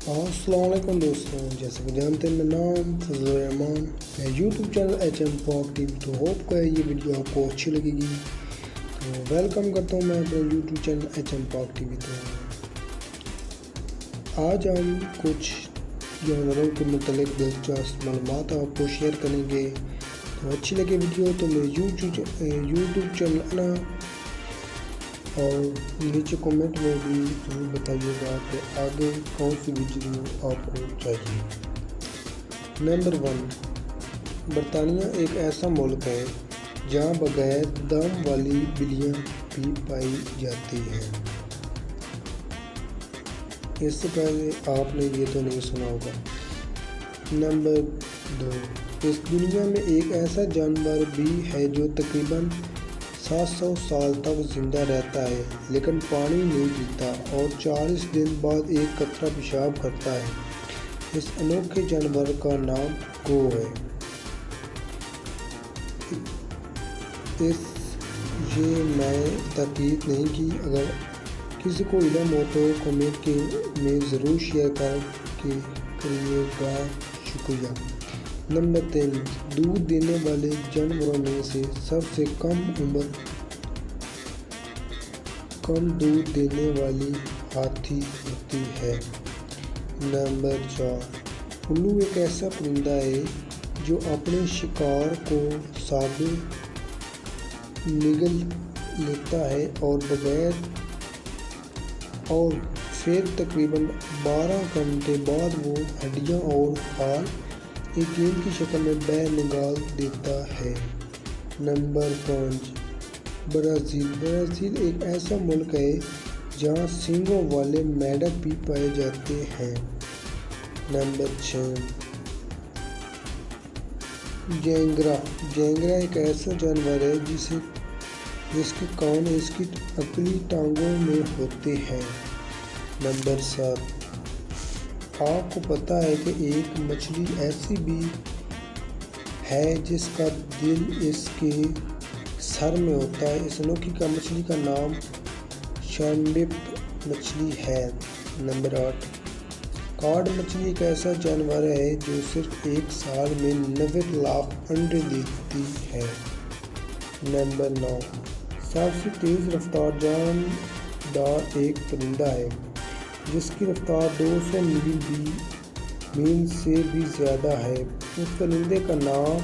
السلام علیکم دوستوں، جیسے کہ جانتے ہیں میرا نام فضل الرحمان ہے، یوٹیوب چینل ایچ ایم پاک ٹی وی۔ تو ہوپ کا یہ ویڈیو آپ کو اچھی لگے گی، تو ویلکم کرتا ہوں میں اپنے یوٹیوب چینل ایچ ایم پاک ٹی وی۔ تو آج ہم کچھ جانوروں کے متعلق دلچسپ معلومات آپ کو شیئر کریں گے۔ تو اچھی لگے ویڈیو تو میرے یوٹیوب چینل اور نیچے کمنٹ میں بھی ضرور بتائیے گا کہ آگے کون سی ویڈیو آپ کو چاہیے۔ نمبر 1، برطانیہ ایک ایسا ملک ہے جہاں بغیر دم والی بلیاں بھی پائی جاتی ہیں۔ اس سے پہلے آپ نے یہ تو نہیں سنا ہوگا۔ نمبر 2، اس دنیا میں ایک ایسا جانور بھی ہے جو تقریباً 700 سال تک زندہ رہتا ہے لیکن پانی نہیں پیتا اور 40 دن بعد ایک قطرہ پیشاب کرتا ہے۔ اس انوکھے جانور کا نام گو ہے۔ یہ میں تحقیق نہیں کی، اگر کسی کو علم ہو تو کمنٹ میں ضرور شیئر کریے گا، شکریہ۔ نمبر 3، دودھ دینے والے جانوروں میں سے سب سے کم دودھ دینے والی ہاتھی ہوتی ہے۔ نمبر 4، الو ایک ایسا پرندہ ہے جو اپنے شکار کو سانپیں نگل لیتا ہے اور پھر تقریباً 12 گھنٹے بعد وہ ہڈیاں اور خال ایک گیند کی شکل میں باہر نکال دیتا ہے۔ نمبر 5، برازیل ایک ایسا ملک ہے جہاں سینگوں والے میںڈک بھی پائے جاتے ہیں۔ نمبر 6، جینگرا ایک ایسا جانور ہے جس کے کان اس کی عقلی ٹانگوں میں ہوتے ہیں۔ نمبر 7، آپ کو پتہ ہے کہ ایک مچھلی ایسی بھی ہے جس کا دل اس کے سر میں ہوتا ہے۔ اس انوکھی مچھلی کا نام شرمپ مچھلی ہے۔ نمبر 8، کاڈ مچھلی ایک ایسا جانور ہے جو صرف ایک سال میں 90 لاکھ انڈے دیتی ہے۔ نمبر 9، سب سے تیز رفتار جاندار ایک پرندہ ہے جس کی رفتار 200 میل سے بھی زیادہ ہے۔ اس پرندے کا نام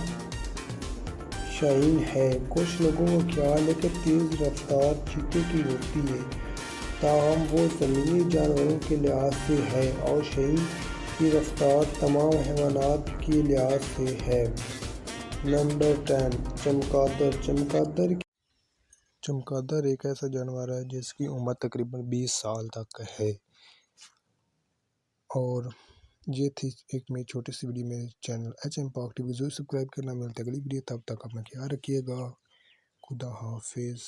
شاہین ہے۔ کچھ لوگوں کا خیال ہے کہ تیز رفتار چیتے کی ہوتی ہے، تاہم وہ زمینی جانوروں کے لحاظ سے ہے اور شاہین کی رفتار تمام حیوانات کے لحاظ سے ہے۔ نمبر 10، چمگادر ایک ایسا جانور ہے جس کی عمر تقریباً 20 سال تک ہے۔ اور یہ تھی ایک میری چھوٹی سی ویڈیو میرے چینل ایچ ایم پاک ٹی وی، ضرور سبسکرائب کرنا۔ ملتے اگلی ویڈیو، تب تک اپنا خیال رکھیے گا۔ خدا حافظ۔